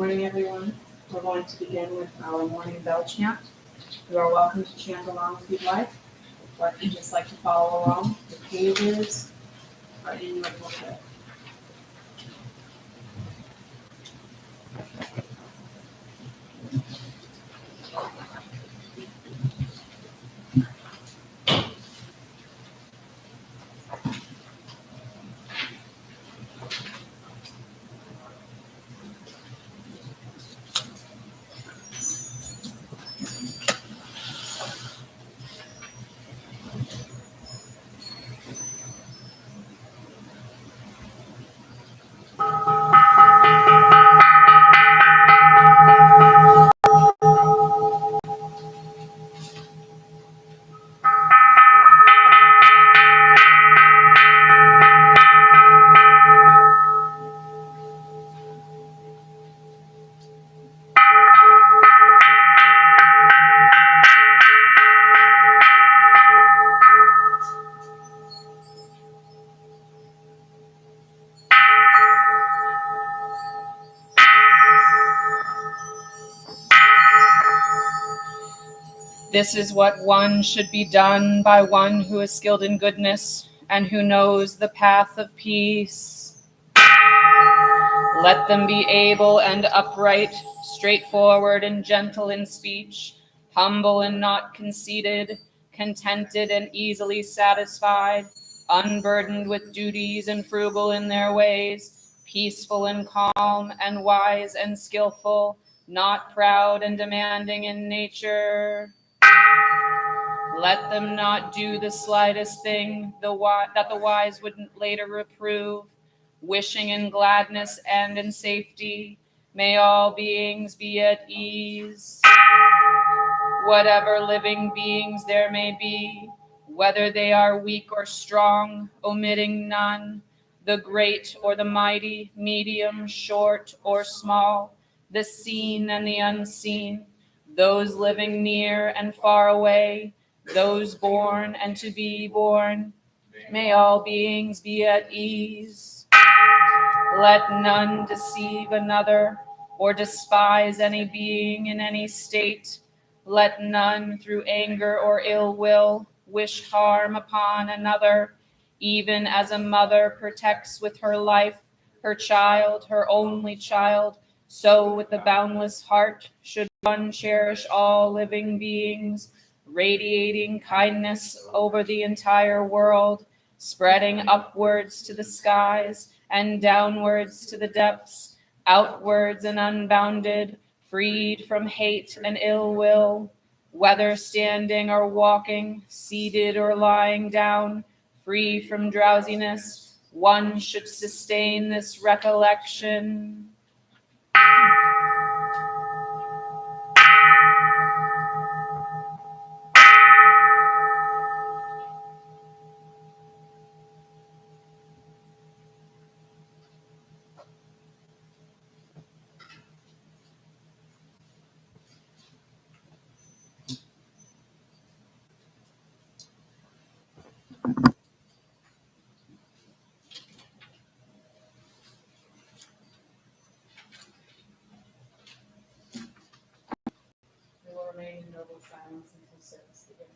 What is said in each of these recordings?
morning, everyone. We're going to begin with our morning bell chant. You are welcome to chant along if you'd like, or if you'd just like to follow along, the pages are in your booklet. This is what one should be done by one who is skilled in goodness and who knows the path of peace. Let them be able and upright, straightforward and gentle in speech, humble and not conceited, contented and easily satisfied, unburdened with duties and frugal in their ways, peaceful and calm and wise and skillful, not proud and demanding in nature. Let them not do the slightest thing that the wise would later reprove, wishing in gladness and in safety. May all beings be at ease. Whatever living beings there may be, whether they are weak or strong, omitting none, the great or the mighty, medium, short or small, the seen and the unseen, those living near and far away, those born and to be born, may all beings be at ease. Let none deceive another or despise any being in any state. Let none through anger or ill will wish harm upon another, even as a mother protects with her life her child, her only child, so with the boundless heart should one cherish all living beings, radiating kindness over the entire world, spreading upwards to the skies and downwards to the depths, outwards and unbounded, freed from hate and ill will, whether standing or walking, seated or lying down, free from drowsiness, one should sustain this recollection. We will remain in noble silence until service begins.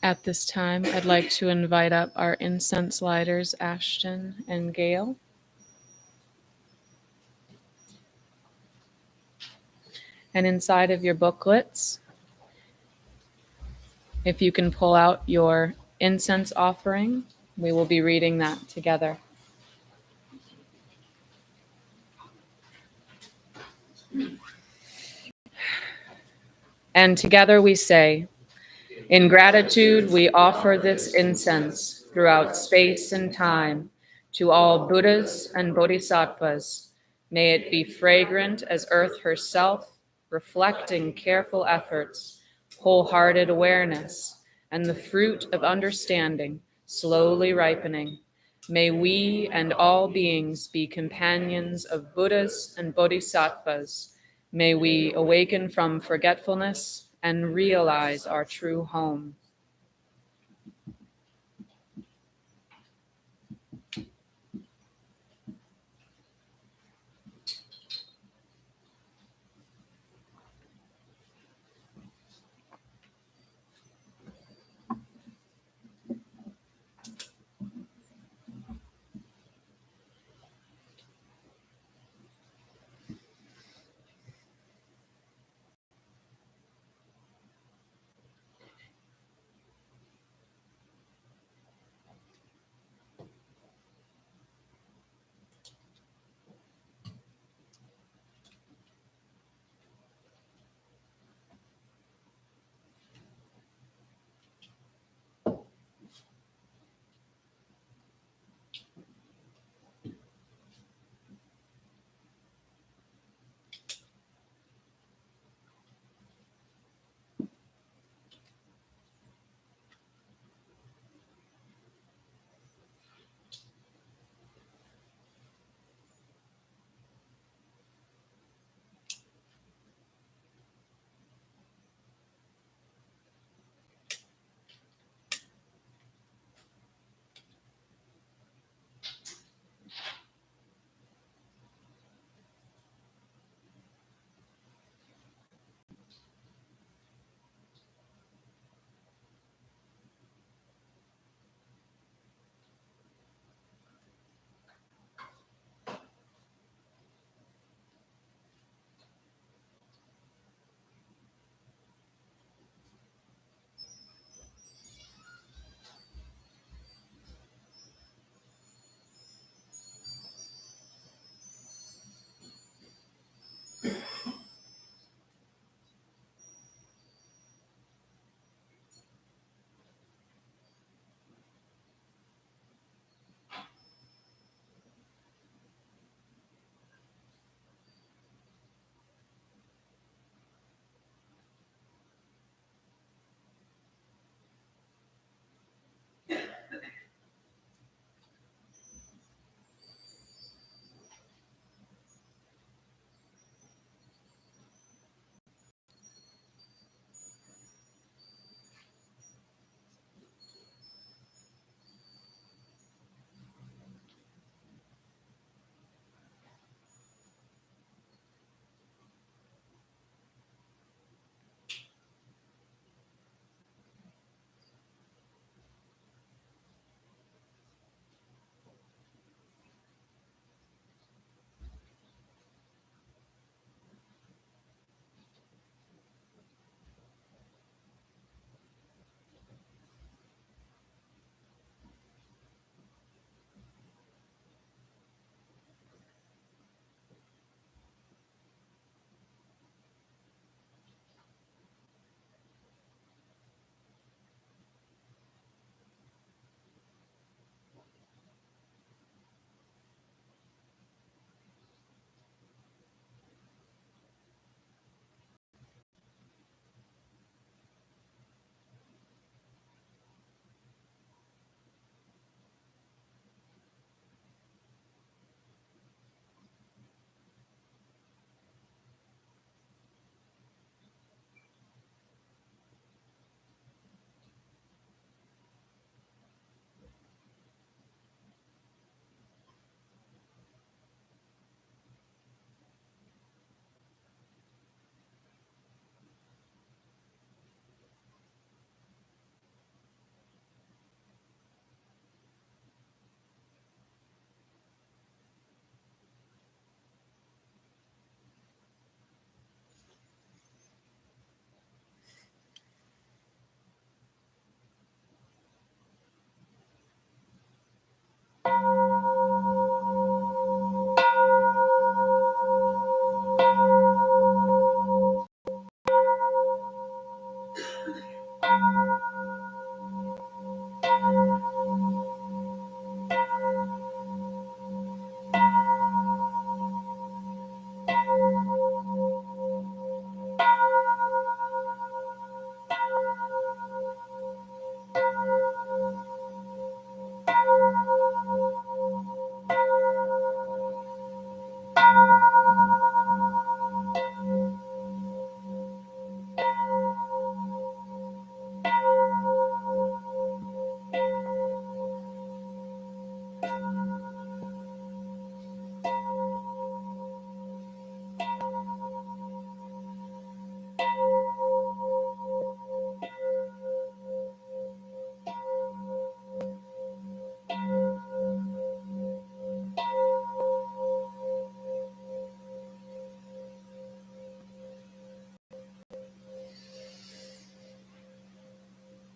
At this time, I'd like to invite up our incense lighters, Ashton and Gail. And inside of your booklets, if you can pull out your incense offering, we will be reading that together. And together we say, in gratitude, we offer this incense throughout space and time to all Buddhas and Bodhisattvas. May it be fragrant as earth herself, reflecting careful efforts, wholehearted awareness, and the fruit of understanding slowly ripening. May we and all beings be companions of Buddhas and Bodhisattvas. May we awaken from forgetfulness and realize our true home.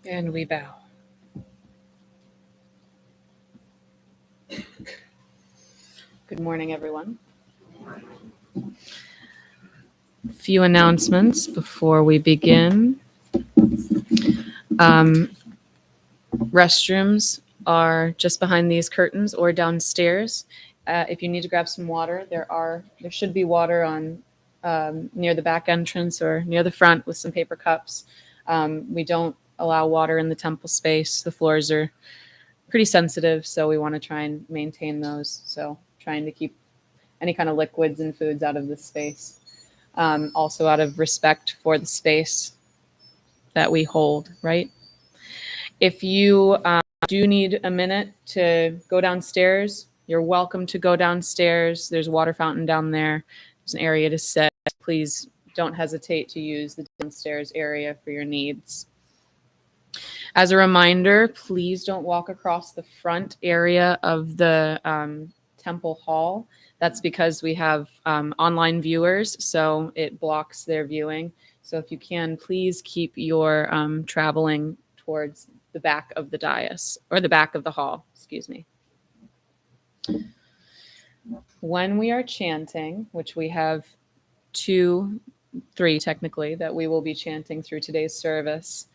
And we bow. Good morning, everyone. A few announcements before we begin. Restrooms are just behind these curtains or downstairs. If you need to grab some water, there should be water on near the back entrance or near the front with some paper cups. We don't allow water in the temple space. The floors are pretty sensitive, so we want to try and maintain those. So trying to keep any kind of liquids and foods out of this space. Also out of respect for the space that we hold, right? If you do need a minute to go downstairs, you're welcome to go downstairs. There's a water fountain down there. There's an area to sit. Please don't hesitate to use the downstairs area for your needs. As a reminder, please don't walk across the front area of the temple hall. That's because we have online viewers, so it blocks their viewing. So if you can, please keep your traveling towards the back of the dais, or the back of the hall, excuse me. When we are chanting, which we have 3 technically that we will be chanting through today's service,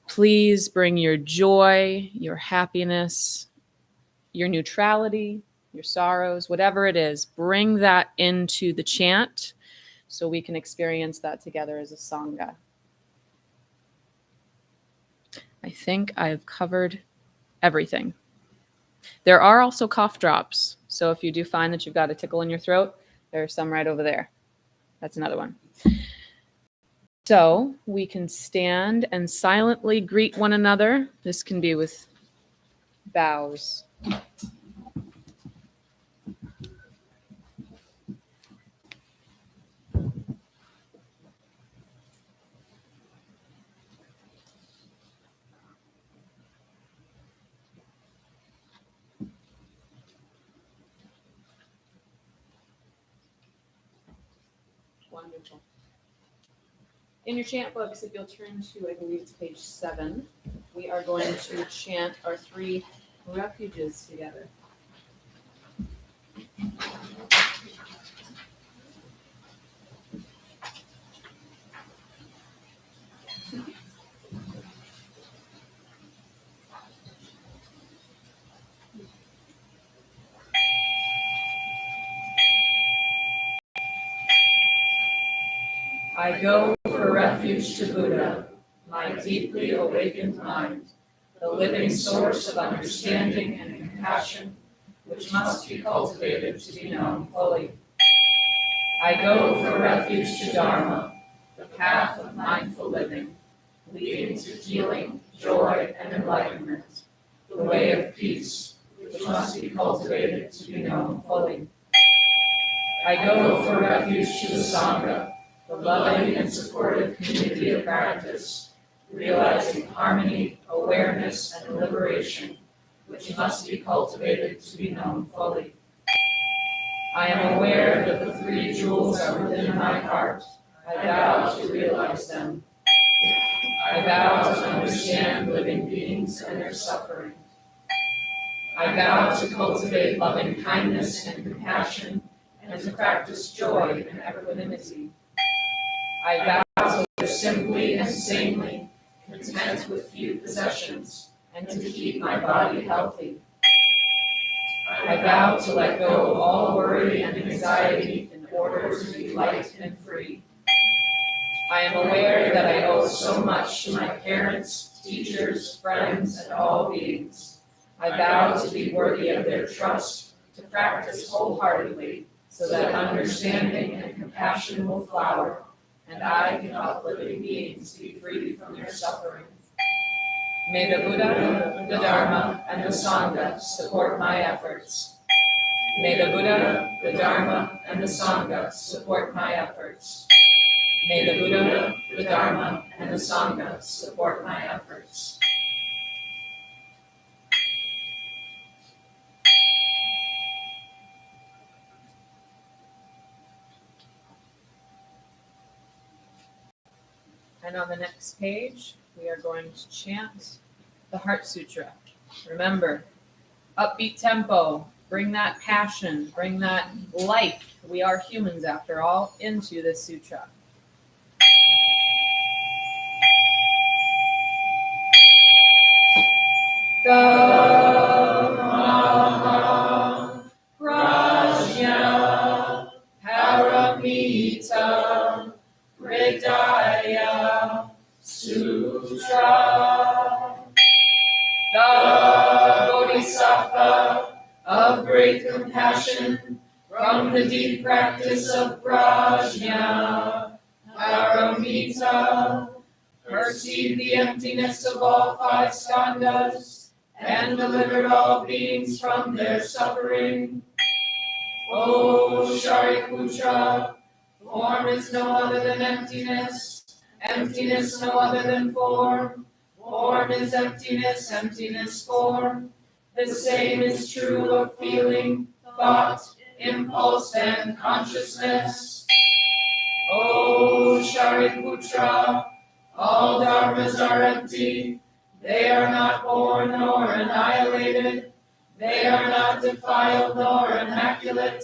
please bring your joy, your happiness, your neutrality, your sorrows, whatever it is, bring that into the chant so we can experience that together as a Sangha. I think I've covered everything. There are also cough drops. So if you do find that you've got a tickle in your throat, there are some right over there. That's another one. So we can stand and silently greet one another. This can be with bows. Wonderful. In your chant books, if you'll turn to, I believe it's page 7, we are going to chant our 3 refuges together. I go for refuge to Buddha, my deeply awakened mind, the living source of understanding and compassion, which must be cultivated to be known fully. I go for refuge to Dharma, the path of mindful living, leading to healing, joy, and enlightenment, the way of peace, which must be cultivated to be known fully. I go for refuge to the Sangha, the loving and supportive community of practice, realizing harmony, awareness, and liberation, which must be cultivated to be known fully. I am aware that the 3 jewels are within my heart. I vow to realize them. I vow to understand living beings and their suffering. I vow to cultivate loving kindness and compassion, and to practice joy and equanimity. I vow to live simply and sanely, content with few possessions, and to keep my body healthy. I vow to let go of all worry and anxiety in order to be light and free. I am aware that I owe so much to my parents, teachers, friends, and all beings. I vow to be worthy of their trust, to practice wholeheartedly, so that understanding and compassion will flower, and I can help living beings be free from their suffering. May the Buddha, the Dharma, and the Sangha support my efforts. May the Buddha, the Dharma, and the Sangha support my efforts. May the Buddha, the Dharma, and the Sangha support my efforts. And on the next page, we are going to chant the Heart Sutra. Remember, upbeat tempo, bring that passion, bring that life. We are humans after all, into this sutra. Dhamma Prajna Paramita Hridaya Sutra. The Bodhisattva of great compassion from the deep practice of Prajna Paramita perceived the emptiness of all five skandhas and delivered all beings from their suffering. O Shariputra, form is no other than emptiness, emptiness no other than form, form is emptiness, emptiness form. The same is true of feeling, thought, impulse, and consciousness. O Shariputra, all dharmas are empty. They are not born nor annihilated. They are not defiled nor immaculate.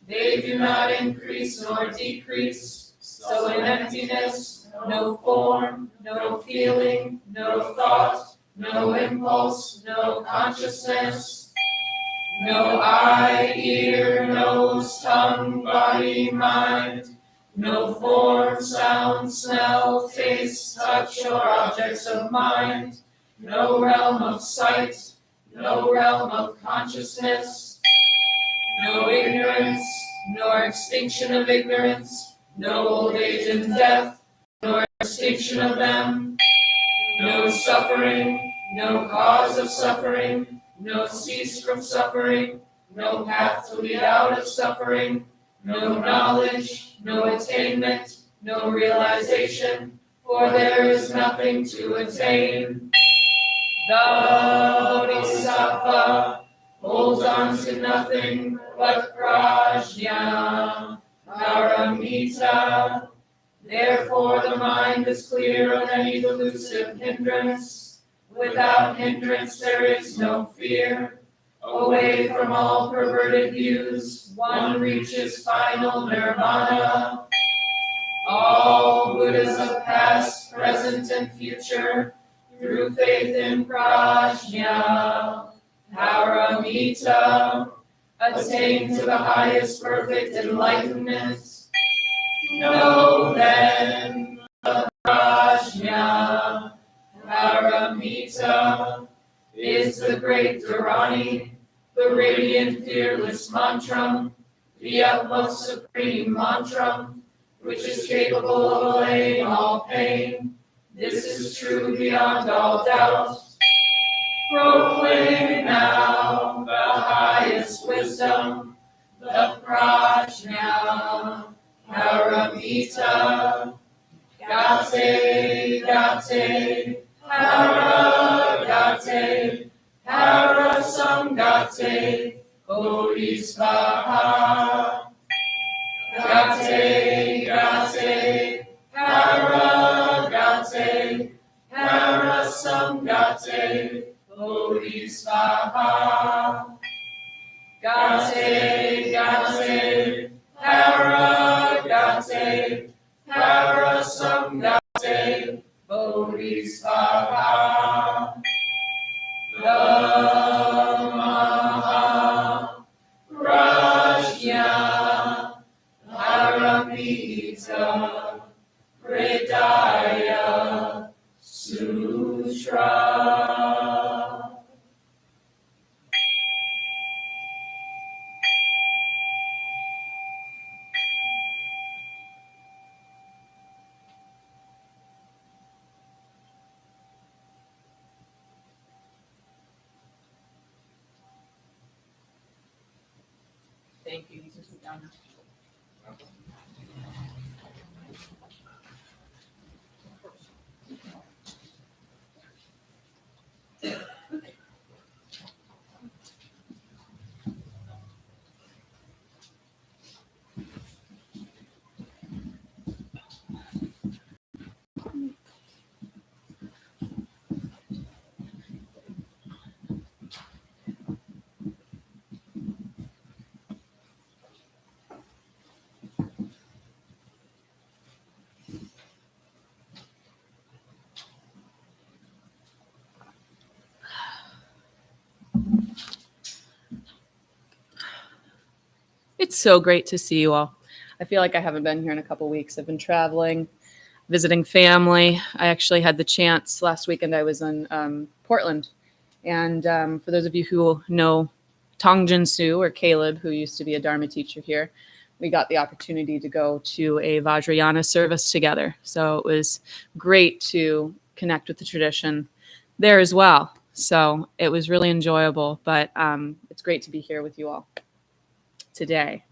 They do not increase nor decrease. So in emptiness, no form, no feeling, no thought, no impulse, no consciousness. No eye, ear, nose, tongue, body, mind. No form, sound, smell, taste, touch, or objects of mind. No realm of sight, no realm of consciousness. No ignorance, nor extinction of ignorance. No old age and death, nor extinction of them. No suffering, no cause of suffering. No cease from suffering. No path to lead out of suffering. No knowledge, no attainment, no realization, for there is nothing to attain. The Bodhisattva holds on to nothing but Prajna Paramita. Therefore the mind is clear of any delusive hindrance. Without hindrance there is no fear. Away from all perverted views, one reaches final nirvana. All Buddhas of past, present, and future, through faith in Prajna Paramita, attain to the highest perfect enlightenment. Know then the Prajna Paramita is the great Dharani, the radiant fearless mantra, the utmost supreme mantra, which is capable of allaying all pain. This is true beyond all doubt. Proclaim now the highest wisdom, the Prajna Paramita. Gate, gate, Haragate, Harasangate, Bodhisvaha. Gate, gate, Haragate, Harasangate, Bodhisvaha. Gate, gate, Haragate, Harasangate, Bodhisvaha. Dhamma Prajna Paramita Hridaya Sutra. Thank you. You can sit down now. It's so great to see you all. I feel like I haven't been here in a couple weeks. I've been traveling, visiting family. I actually had the chance last weekend. I was in Portland. And for those of you who know Tongjin Su or Caleb, who used to be a Dharma teacher here, we got the opportunity to go to a Vajrayana service together. So it was great to connect with the tradition there as well. So it was really enjoyable, but it's great to be here with you all today.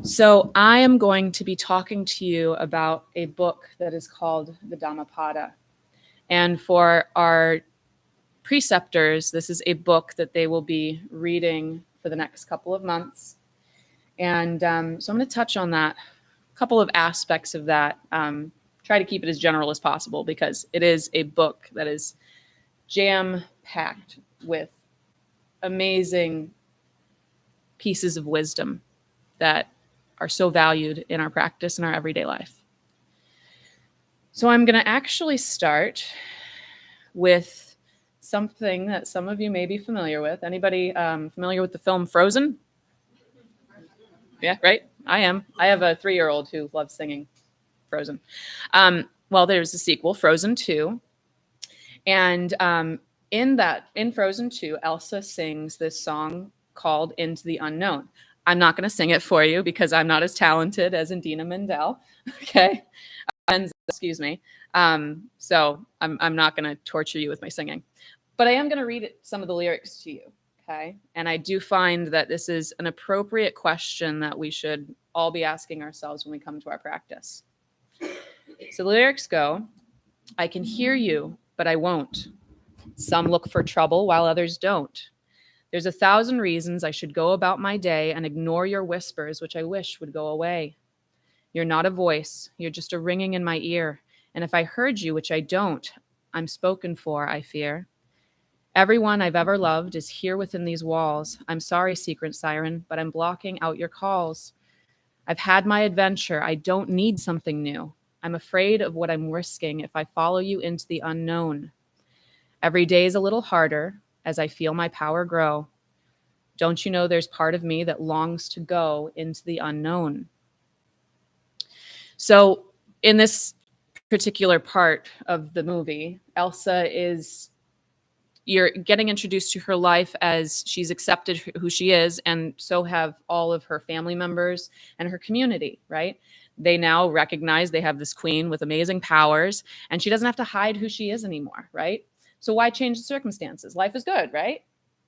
So I am going to be talking to you about a book that is called the Dhammapada. And for our preceptors, this is a book that they will be reading for the next couple of months. And so I'm going to touch on that, a couple of aspects of that. Try to keep it as general as possible because it is a book that is jam-packed with amazing pieces of wisdom that are so valued in our practice and our everyday life. So I'm going to actually start with something that some of you may be familiar with. Anybody familiar with the film Frozen? Yeah, right? I am. I have a 3-year-old who loves singing Frozen. Well, there's a sequel, Frozen 2. And in Frozen 2, Elsa sings this song called Into the Unknown. I'm not going to sing it for you because I'm not as talented as Indina Mendel. Okay. Excuse me. So I'm not going to torture you with my singing, but I am going to read some of the lyrics to you. Okay. And I do find that this is an appropriate question that we should all be asking ourselves when we come to our practice. So the lyrics go, I can hear you, but I won't. Some look for trouble while others don't. There's 1,000 reasons I should go about my day and ignore your whispers, which I wish would go away. You're not a voice. You're just a ringing in my ear. And if I heard you, which I don't, I'm spoken for, I fear. Everyone I've ever loved is here within these walls. I'm sorry, secret siren, but I'm blocking out your calls. I've had my adventure. I don't need something new. I'm afraid of what I'm risking if I follow you into the unknown. Every day is a little harder as I feel my power grow. Don't you know there's part of me that longs to go into the unknown? So in this particular part of the movie, you're getting introduced to her life as she's accepted who she is, and so have all of her family members and her community, right? They now recognize they have this queen with amazing powers, and she doesn't have to hide who she is anymore, right? So why change the circumstances? Life is good, right?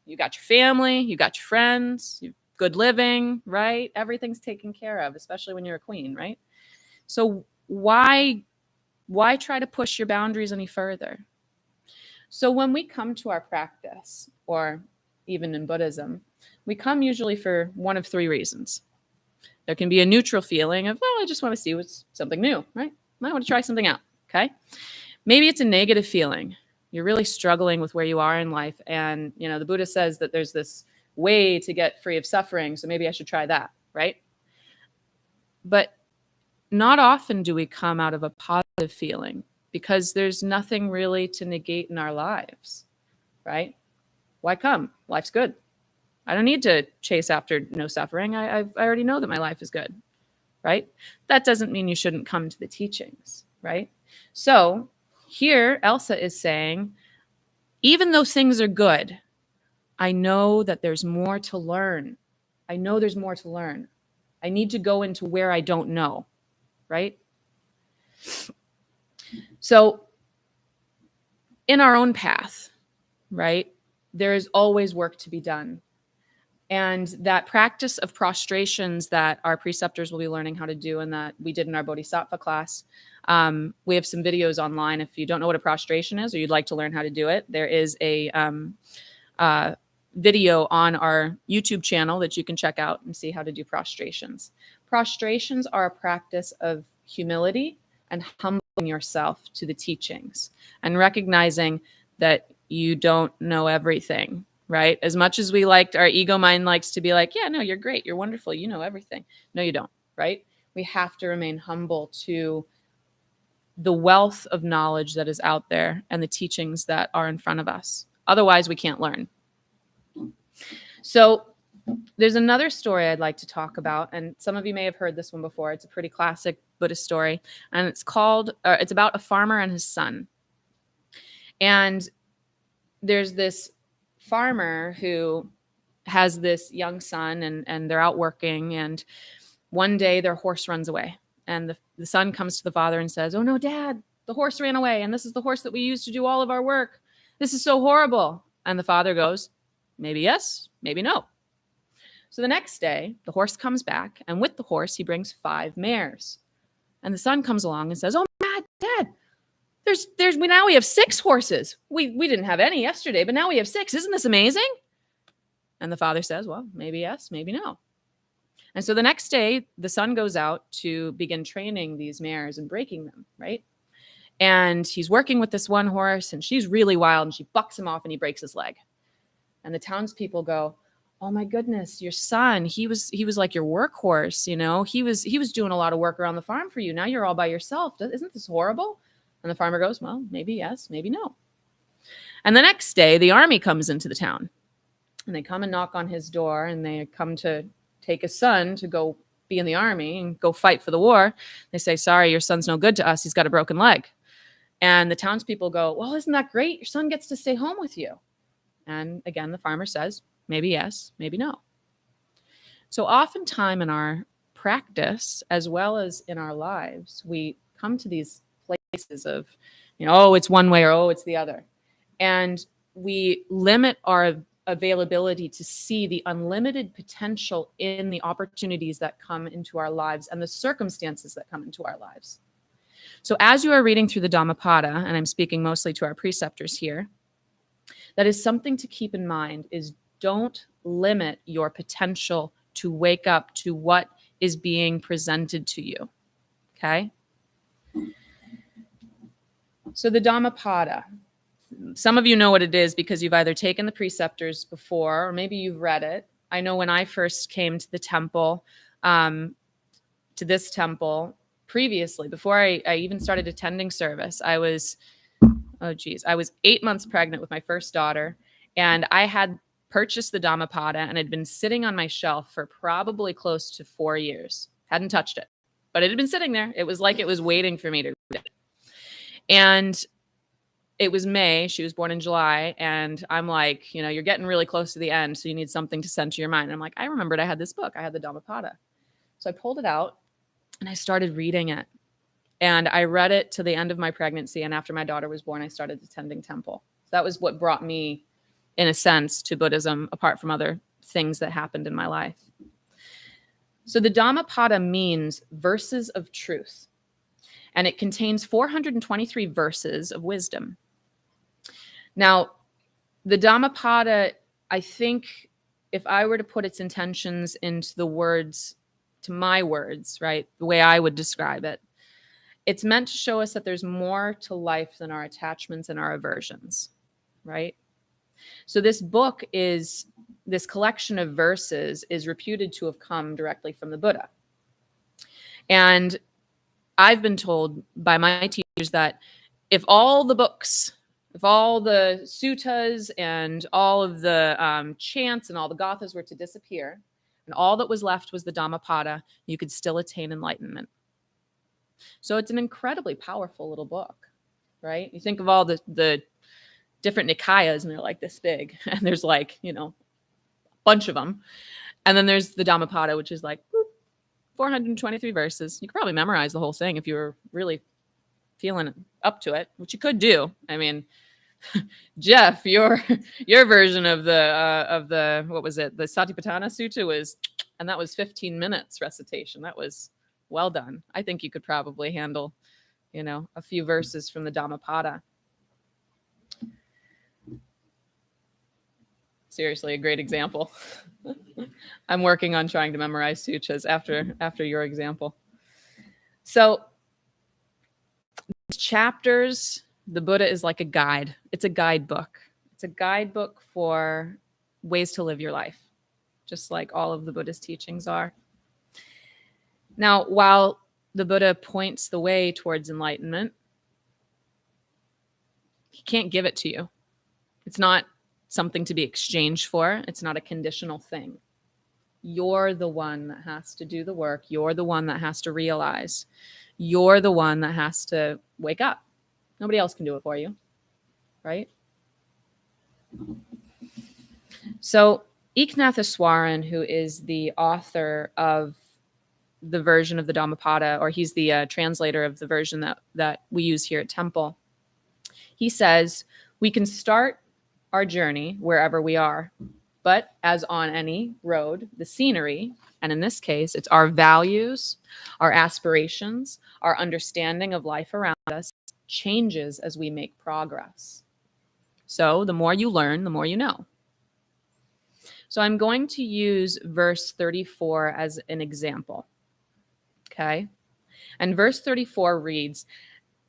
You got your family, you got your friends, you good living, right? Everything's taken care of, especially when you're a queen, right? So why try to push your boundaries any further? So when we come to our practice, or even in Buddhism, we come usually for one of 3 reasons. There can be a neutral feeling of, well, I just want to see what's something new, right? I want to try something out, okay? Maybe it's a negative feeling. You're really struggling with where you are in life. And, the Buddha says that there's this way to get free of suffering. So maybe I should try that, right? But not often do we come out of a positive feeling because there's nothing really to negate in our lives, right? Why come? Life's good. I don't need to chase after no suffering. I already know that my life is good, right? That doesn't mean you shouldn't come to the teachings, right? So here, Elsa is saying, even though things are good, I know that there's more to learn. I know there's more to learn. I need to go into where I don't know, right? So in our own path, right, there is always work to be done. And that practice of prostrations that our preceptors will be learning how to do and that we did in our Bodhisattva class, we have some videos online. If you don't know what a prostration is or you'd like to learn how to do it, there is a video on our YouTube channel that you can check out and see how to do prostrations. Prostrations are a practice of humility and humbling yourself to the teachings and recognizing that you don't know everything, right? As much as our ego mind likes to be like, yeah, no, you're great. You're wonderful. You know everything. No, you don't, right? We have to remain humble to the wealth of knowledge that is out there and the teachings that are in front of us. Otherwise, we can't learn. So There's another story I'd like to talk about, and some of you may have heard this one before. It's a pretty classic Buddhist story, and it's about a farmer and his son. And there's this farmer who has this young son, and they're out working, and one day their horse runs away. And the son comes to the father and says, "Oh no, Dad, the horse ran away, and this is the horse that we used to do all of our work. This is so horrible." And the father goes, "Maybe yes, maybe no." So the next day, the horse comes back, and with the horse, he brings 5 mares. And the son comes along and says, "Oh, Dad, now we have 6 horses. We didn't have any yesterday, but now we have 6. Isn't this amazing?" And the father says, "Well, maybe yes, maybe no." And so the next day, the son goes out to begin training these mares and breaking them, right? And he's working with this one horse, and she's really wild, and she bucks him off, and he breaks his leg. And the townspeople go, "Oh my goodness, your son, he was like your workhorse, you know, he was doing a lot of work around the farm for you. Now you're all by yourself. Isn't this horrible?" And the farmer goes, "Well, maybe yes, maybe no." And the next day, the army comes into the town, and they come and knock on his door, and they come to take his son to go be in the army and go fight for the war. They say, "Sorry, your son's no good to us. He's got a broken leg." And the townspeople go, "Well, isn't that great? Your son gets to stay home with you." And again, the farmer says, maybe yes, maybe no. So oftentimes in our practice, as well as in our lives, we come to these places of, oh, it's one way, or oh, it's the other. And we limit our availability to see the unlimited potential in the opportunities that come into our lives and the circumstances that come into our lives. So as you are reading through the Dhammapada, and I'm speaking mostly to our preceptors here, that is something to keep in mind, is don't limit your potential to wake up to what is being presented to you, okay? So the Dhammapada, some of you know what it is because you've either taken the preceptors before, or maybe you've read it. I know when I first came to the temple, to this temple previously, before I even started attending service, I was 8 months pregnant with my first daughter, and I had purchased the Dhammapada and had been sitting on my shelf for probably close to 4 years. Hadn't touched it, but it had been sitting there. It was like it was waiting for me to read it. And it was May. She was born in July. And I'm like, you're getting really close to the end, so you need something to center your mind. And I'm like, I remembered I had this book. I had the Dhammapada. So I pulled it out and I started reading it. And I read it to the end of my pregnancy. And after my daughter was born, I started attending temple. So that was what brought me, in a sense, to Buddhism, apart from other things that happened in my life. So the Dhammapada means verses of truth. And it contains 423 verses of wisdom. Now, the Dhammapada, I think if I were to put its intentions into the words, to my words, right, the way I would describe it, it's meant to show us that there's more to life than our attachments and our aversions, right? So this book this collection of verses is reputed to have come directly from the Buddha. And I've been told by my teachers that if all the books, if all the suttas and all of the chants and all the gathas were to disappear, and all that was left was the Dhammapada, you could still attain enlightenment. So it's an incredibly powerful little book, right? You think of all the different Nikayas, and they're like this big, and there's like, a bunch of them. And then there's the Dhammapada, which is like 423 verses. You could probably memorize the whole thing if you were really feeling up to it, which you could do. I mean, Jeff, your version of the what was it? The Satipatthana Sutta and that was 15 minutes recitation. That was well done. I think you could probably handle, a few verses from the Dhammapada. Seriously, a great example. I'm working on trying to memorize sutras after your example. So chapters, the Buddha is like a guide. It's a guidebook. It's a guidebook for ways to live your life, just like all of the Buddhist teachings are. Now, while the Buddha points the way towards enlightenment, he can't give it to you. It's not something to be exchanged for. It's not a conditional thing. You're the one that has to do the work. You're the one that has to realize. You're the one that has to wake up. Nobody else can do it for you, right? So Eknatheswaran, who is the author of the version of the Dhammapada, or he's the translator of the version that we use here at Temple, he says, we can start our journey wherever we are, but as on any road, the scenery, and in this case, it's our values, our aspirations, our understanding of life around us, changes as we make progress. So the more you learn, the more you know. So I'm going to use verse 34 as an example. Okay. And verse 34 reads,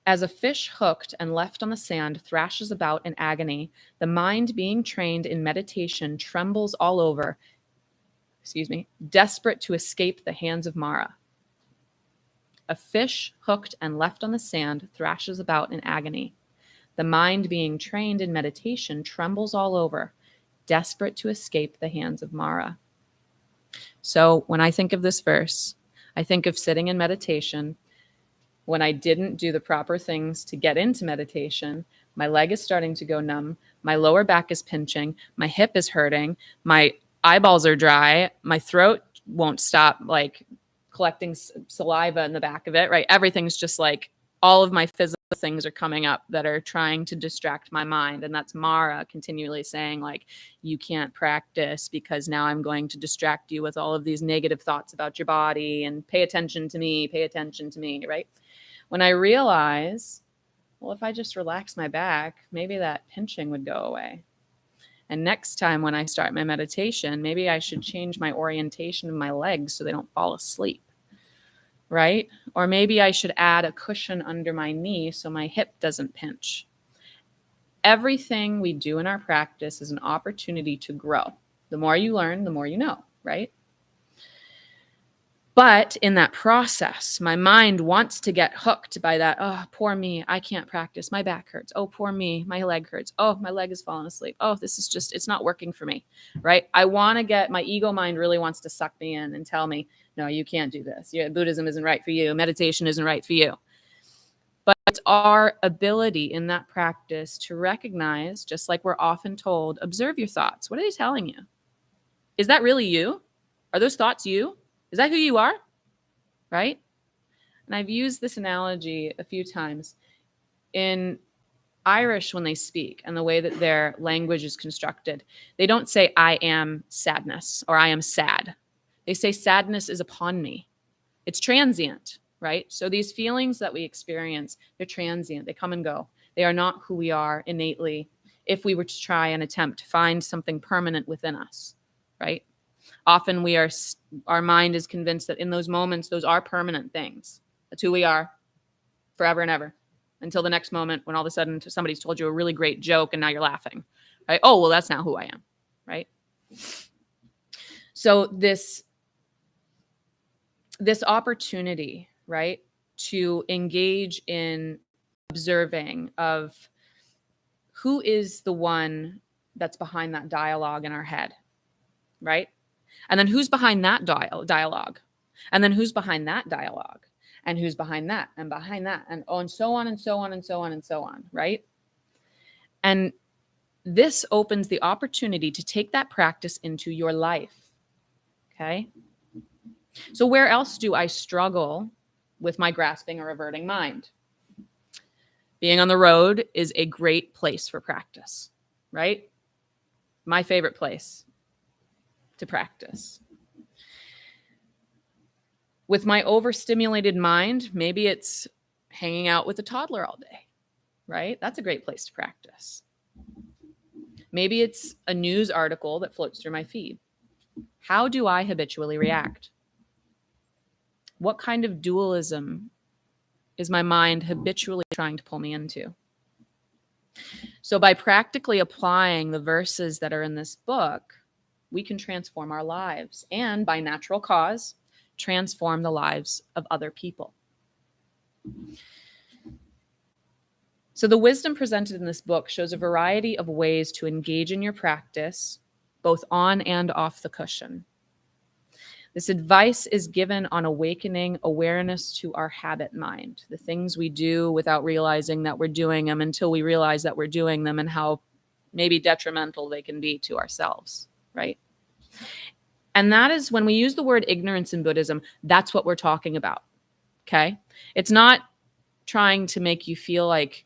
as a fish hooked and left on the sand thrashes about in agony, the mind being trained in meditation trembles all over, desperate to escape the hands of Mara. A fish hooked and left on the sand thrashes about in agony. The mind being trained in meditation trembles all over, desperate to escape the hands of Mara. So when I think of this verse, I think of sitting in meditation. When I didn't do the proper things to get into meditation, my leg is starting to go numb. My lower back is pinching. My hip is hurting. My eyeballs are dry. My throat won't stop like collecting saliva in the back of it, right? Everything's just like all of my physical things are coming up that are trying to distract my mind. And that's Mara continually saying like, you can't practice because now I'm going to distract you with all of these negative thoughts about your body and pay attention to me, right? When I realize, well, if I just relax my back, maybe that pinching would go away. And next time when I start my meditation, maybe I should change my orientation of my legs so they don't fall asleep, right? Or maybe I should add a cushion under my knee so my hip doesn't pinch. Everything we do in our practice is an opportunity to grow. The more you learn, the more you know, right? But in that process, my mind wants to get hooked by that. Oh, poor me. I can't practice. My back hurts. Oh, poor me. My leg hurts. Oh, my leg has fallen asleep. Oh, this is just, it's not working for me, right? I want to get, my ego mind really wants to suck me in and tell me, no, you can't do this. Buddhism isn't right for you. Meditation isn't right for you. But it's our ability in that practice to recognize, just like we're often told, observe your thoughts. What are they telling you? Is that really you? Are those thoughts you? Is that who you are? Right? And I've used this analogy a few times. In Irish, when they speak and the way that their language is constructed, they don't say, I am sadness or I am sad. They say, sadness is upon me. It's transient, right? So these feelings that we experience, they're transient. They come and go. They are not who we are innately if we were to try and attempt to find something permanent within us, right? Often our mind is convinced that in those moments, those are permanent things. That's who we are forever and ever until the next moment when all of a sudden somebody's told you a really great joke and now you're laughing, right? Oh, well, that's not who I am, right? So this opportunity, right, to engage in observing of who is the one that's behind that dialogue in our head, right? And then who's behind that dialogue? And then who's behind that dialogue? And who's behind that and behind that? And oh, and so on and so on and so on and so on, right? And this opens the opportunity to take that practice into your life, okay? So where else do I struggle with my grasping or averting mind? Being on the road is a great place for practice, right? My favorite place to practice. With my overstimulated mind, maybe it's hanging out with a toddler all day, right? That's a great place to practice. Maybe it's a news article that floats through my feed. How do I habitually react? What kind of dualism is my mind habitually trying to pull me into? So by practically applying the verses that are in this book, we can transform our lives and by natural cause, transform the lives of other people. So the wisdom presented in this book shows a variety of ways to engage in your practice, both on and off the cushion. This advice is given on awakening awareness to our habit mind, the things we do without realizing that we're doing them until we realize that we're doing them and how maybe detrimental they can be to ourselves, right? And that is when we use the word ignorance in Buddhism, that's what we're talking about, okay? It's not trying to make you feel like,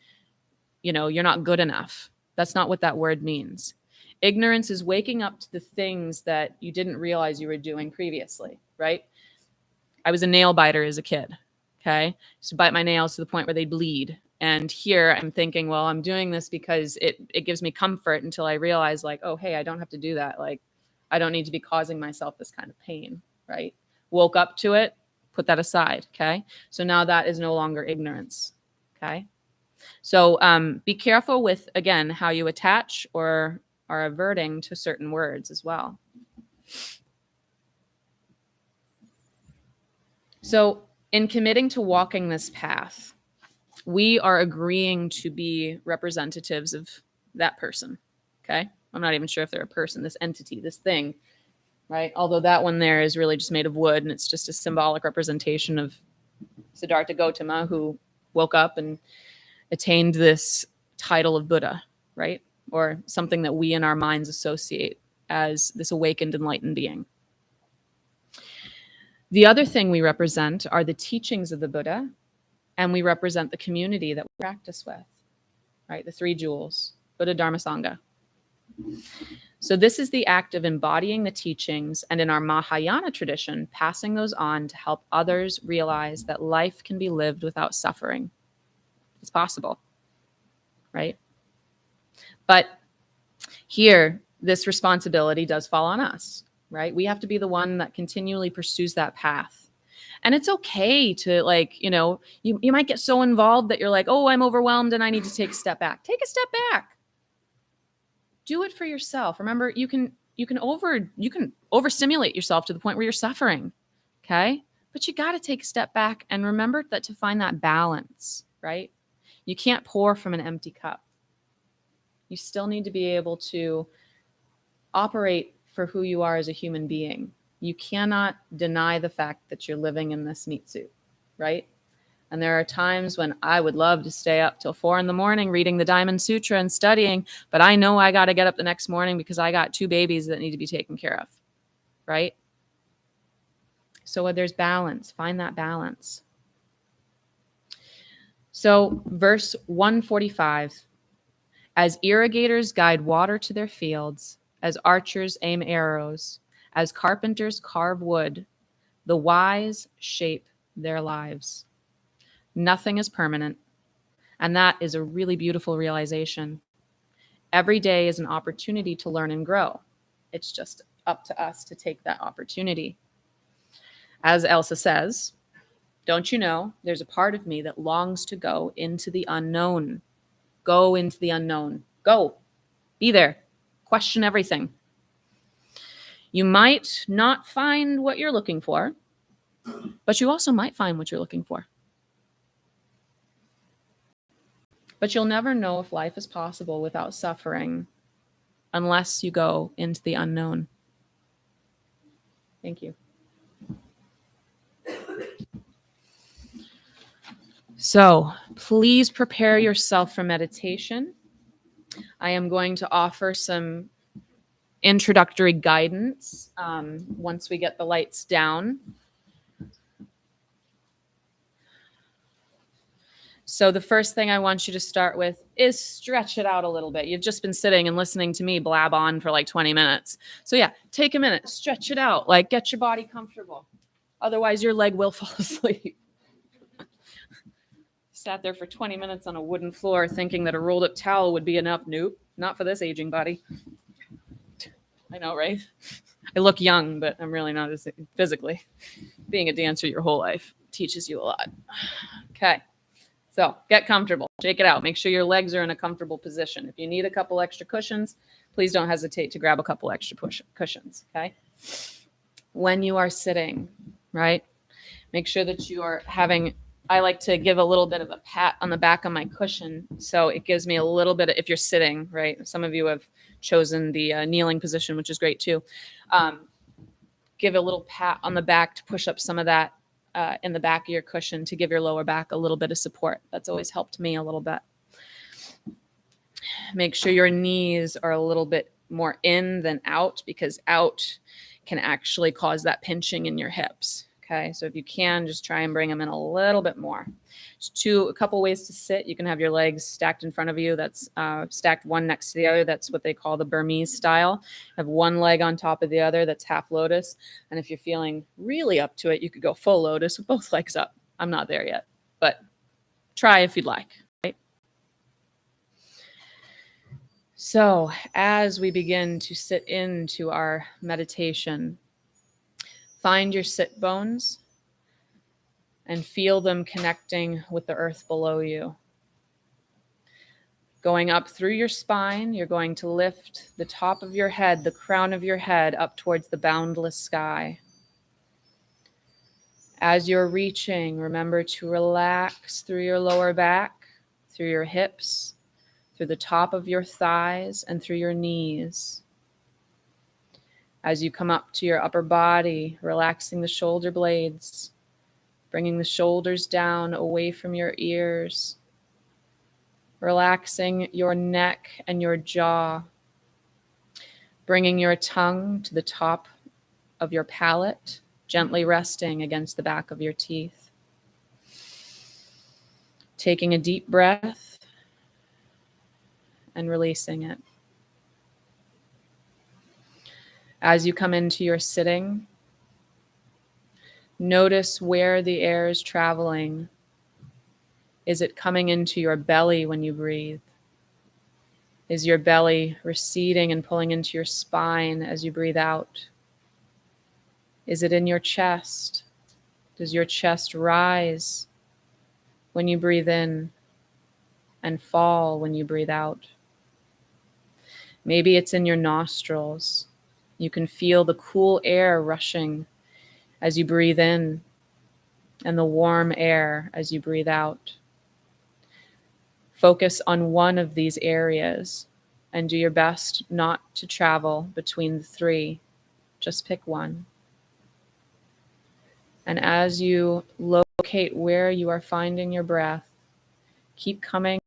you're not good enough. That's not what that word means. Ignorance is waking up to the things that you didn't realize you were doing previously, right? I was a nail biter as a kid, okay? I used to bite my nails to the point where they bleed. And here I'm thinking, well, I'm doing this because it gives me comfort until I realize like, oh, hey, I don't have to do that. Like, I don't need to be causing myself this kind of pain, right? Woke up to it, put that aside, okay? So now that is no longer ignorance, okay? So be careful with, again, how you attach or are averting to certain words as well. So in committing to walking this path, we are agreeing to be representatives of that person, okay? I'm not even sure if they're a person, this entity, this thing, right? Although that one there is really just made of wood and it's just a symbolic representation of Siddhartha Gautama, who woke up and attained this title of Buddha, right? Or something that we in our minds associate as this awakened, enlightened being. The other thing we represent are the teachings of the Buddha, and we represent the community that we practice with, right? The three jewels, Buddha, Dharma, Sangha. So this is the act of embodying the teachings, and in our Mahayana tradition, passing those on to help others realize that life can be lived without suffering. It's possible, right? But here, this responsibility does fall on us, right? We have to be the one that continually pursues that path. And it's okay to you might get so involved that you're like, oh, I'm overwhelmed and I need to take a step back. Take a step back. Do it for yourself. Remember, you can overstimulate yourself to the point where you're suffering, okay? But you got to take a step back and remember that to find that balance, right? You can't pour from an empty cup. You still need to be able to operate for who you are as a human being. You cannot deny the fact that you're living in this meat suit, right? And there are times when I would love to stay up till 4 a.m. reading the Diamond Sutra and studying, but I know I got to get up the next morning because I got 2 babies that need to be taken care of, right? So there's balance. Find that balance. So verse 145, as irrigators guide water to their fields, as archers aim arrows, as carpenters carve wood, the wise shape their lives. Nothing is permanent, and that is a really beautiful realization. Every day is an opportunity to learn and grow. It's just up to us to take that opportunity. As Elsa says, don't you know, there's a part of me that longs to go into the unknown. Go into the unknown. Go. Be there. Question everything. You might not find what you're looking for, but you also might find what you're looking for. But you'll never know if life is possible without suffering unless you go into the unknown. Thank you. So please prepare yourself for meditation. I am going to offer some introductory guidance once we get the lights down. So the first thing I want you to start with is stretch it out a little bit. You've just been sitting and listening to me blab on for like 20 minutes. So yeah, take a minute, stretch it out, like get your body comfortable. Otherwise your leg will fall asleep. Sat there for 20 minutes on a wooden floor thinking that a rolled up towel would be enough. Nope, not for this aging body. I know, right? I look young, but I'm really not as physically. Being a dancer your whole life teaches you a lot. Okay, so get comfortable. Shake it out. Make sure your legs are in a comfortable position. If you need a couple extra cushions, please don't hesitate to grab a couple extra cushions, okay? When you are sitting, right, make sure that you are having... I like to give a little bit of a pat on the back of my cushion. So it gives me a little bit of, if you're sitting, right? Some of you have chosen the kneeling position, which is great too. give a little pat on the back to push up some of that in the back of your cushion to give your lower back a little bit of support. That's always helped me a little bit. Make sure your knees are a little bit more in than out, because out can actually cause that pinching in your hips. Okay, so if you can, just try and bring them in a little bit more. There's a couple ways to sit. You can have your legs stacked in front of you. That's stacked one next to the other. That's what they call the Burmese style. Have one leg on top of the other. That's half lotus. And if you're feeling really up to it, you could go full lotus with both legs up. I'm not there yet, but try if you'd like. Right? So as we begin to sit into our meditation, find your sit bones and feel them connecting with the earth below you. Going up through your spine, you're going to lift the top of your head, the crown of your head, up towards the boundless sky. As you're reaching, remember to relax through your lower back, through your hips, through the top of your thighs, and through your knees. As you come up to your upper body, relaxing the shoulder blades, bringing the shoulders down away from your ears, relaxing your neck and your jaw, bringing your tongue to the top of your palate, gently resting against the back of your teeth. Taking a deep breath and releasing it. As you come into your sitting, notice where the air is traveling. Is it coming into your belly when you breathe? Is your belly receding and pulling into your spine as you breathe out? Is it in your chest? Does your chest rise when you breathe in and fall when you breathe out? Maybe it's in your nostrils. You can feel the cool air rushing as you breathe in and the warm air as you breathe out. Focus on one of these areas and do your best not to travel between the three. Just pick one. And as you locate where you are finding your breath, keep coming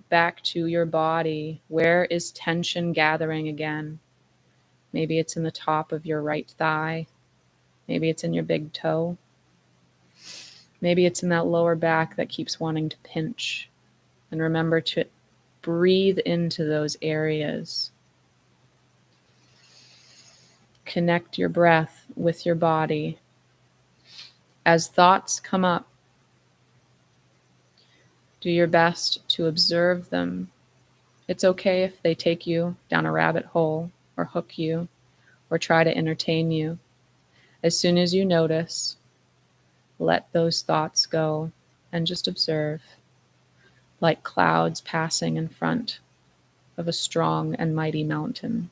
back to your body. Where is tension gathering again? Maybe it's in the top of your right thigh. Maybe it's in your big toe. Maybe it's in that lower back that keeps wanting to pinch. And remember to breathe into those areas. Connect your breath with your body. As thoughts come up, do your best to observe them. It's okay if they take you down a rabbit hole or hook you or try to entertain you. As soon as you notice, let those thoughts go and just observe, like clouds passing in front of a strong and mighty mountain.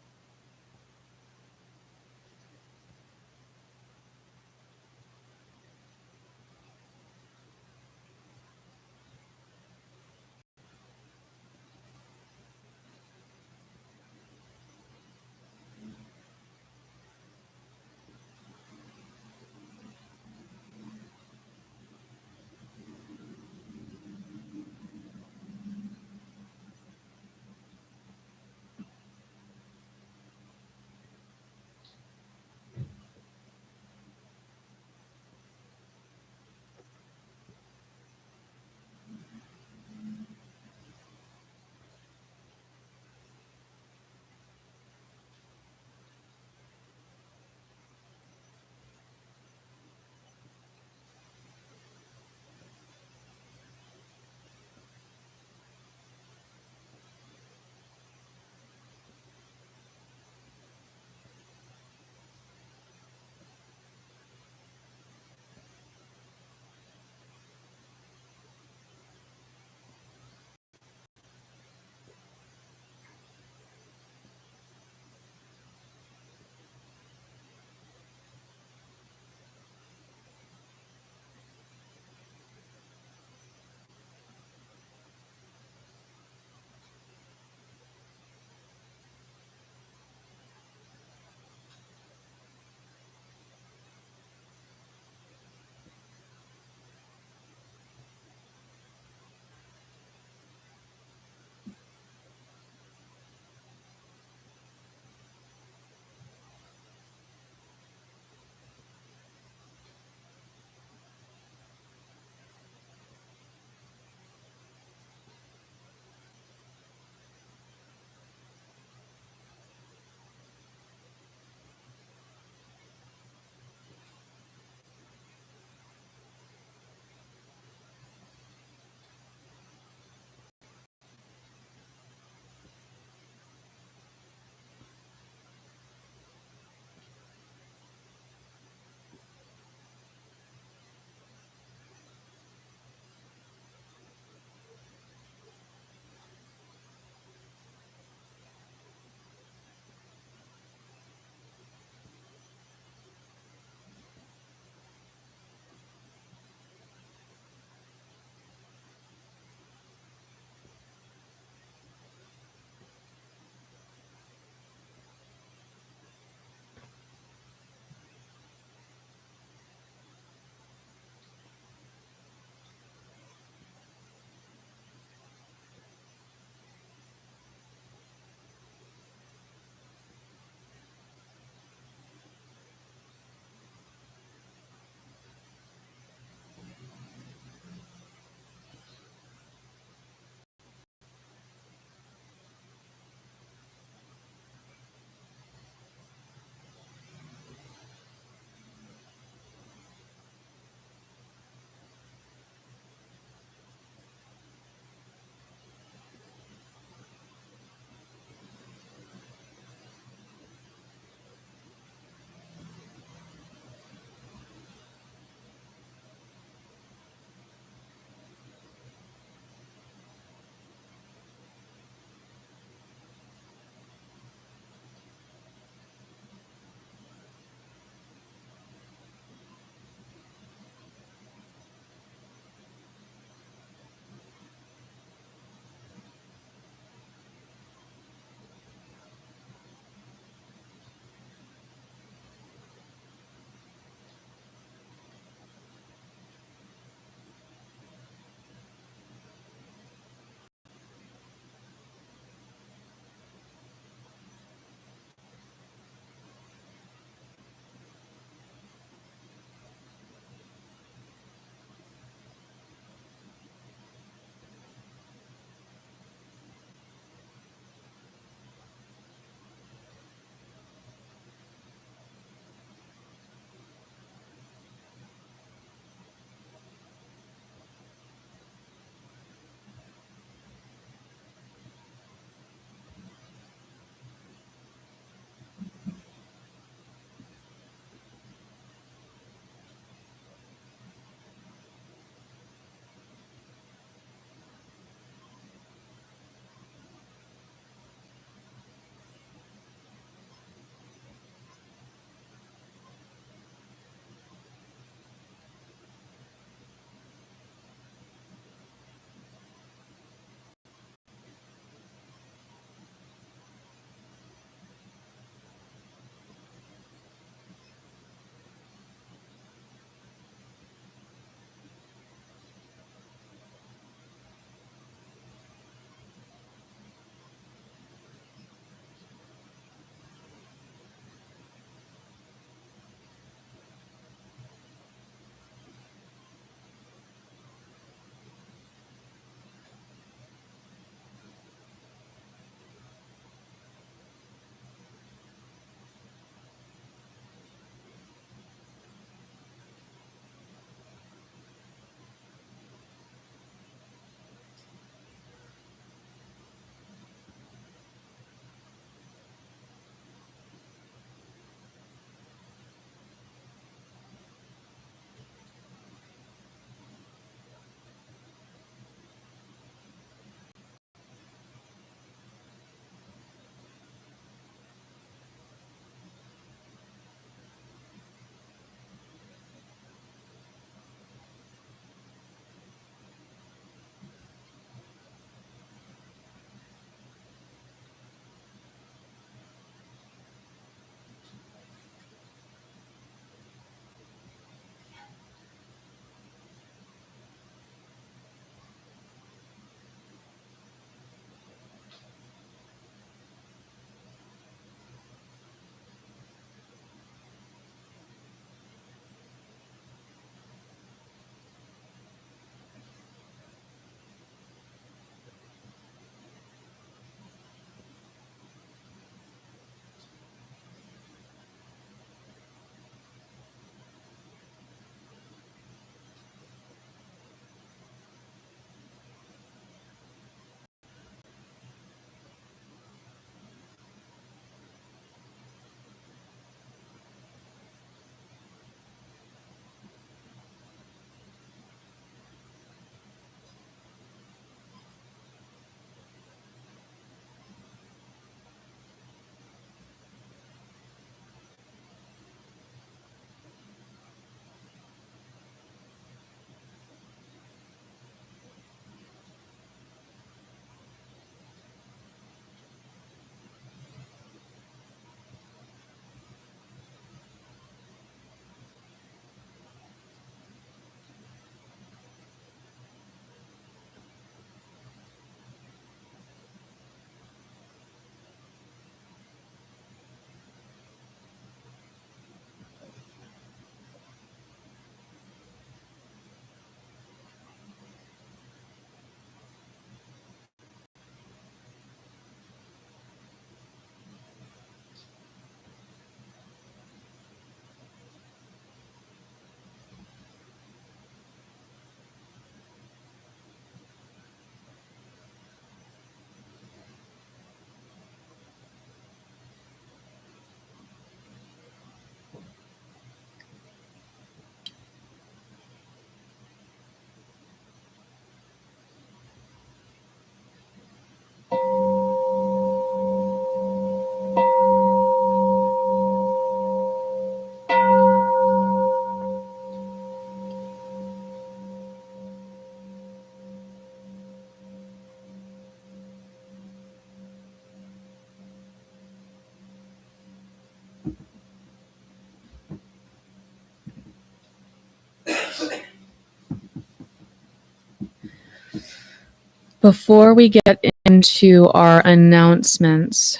Before we get into our announcements,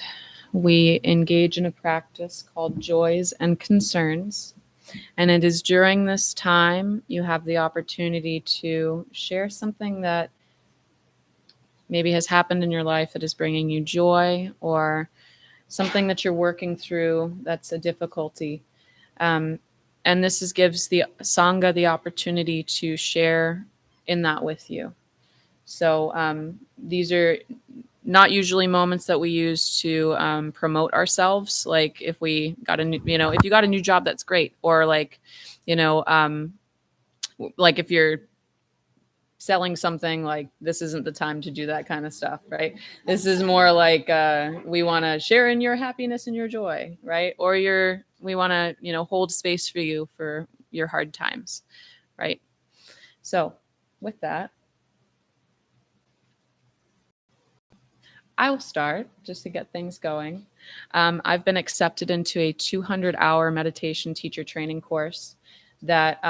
we engage in a practice called Joys and Concerns. And it is during this time you have the opportunity to share something that maybe has happened in your life that is bringing you joy, or something that you're working through that's a difficulty. And this gives the Sangha the opportunity to share in that with you. So these are not usually moments that we use to promote ourselves. Like if we got a new, if you got a new job, that's great. Or like, like if you're selling something, like this isn't the time to do that kind of stuff, right? This is more like we want to share in your happiness and your joy, right? Or we want to, hold space for you for your hard times, right? So with that, I will start just to get things going. I've been accepted into a 200-hour meditation teacher training course that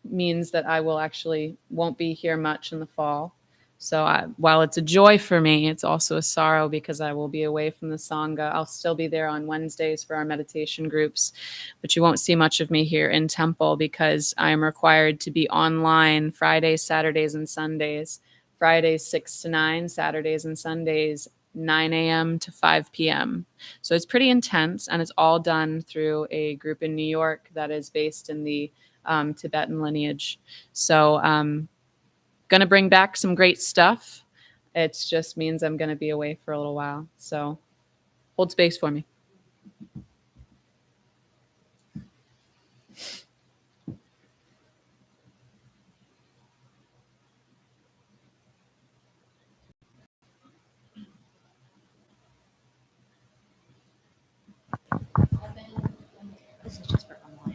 means that I won't be here much in the fall. So while it's a joy for me, it's also a sorrow because I will be away from the Sangha. I'll still be there on Wednesdays for our meditation groups, but you won't see much of me here in temple because I am required to be online Fridays, Saturdays, and Sundays. Fridays 6 to 9, Saturdays and Sundays 9 a.m. to 5 p.m. So it's pretty intense, and it's all done through a group in New York that is based in the Tibetan lineage. So going to bring back some great stuff. It just means I'm going to be away for a little while. So hold space for me.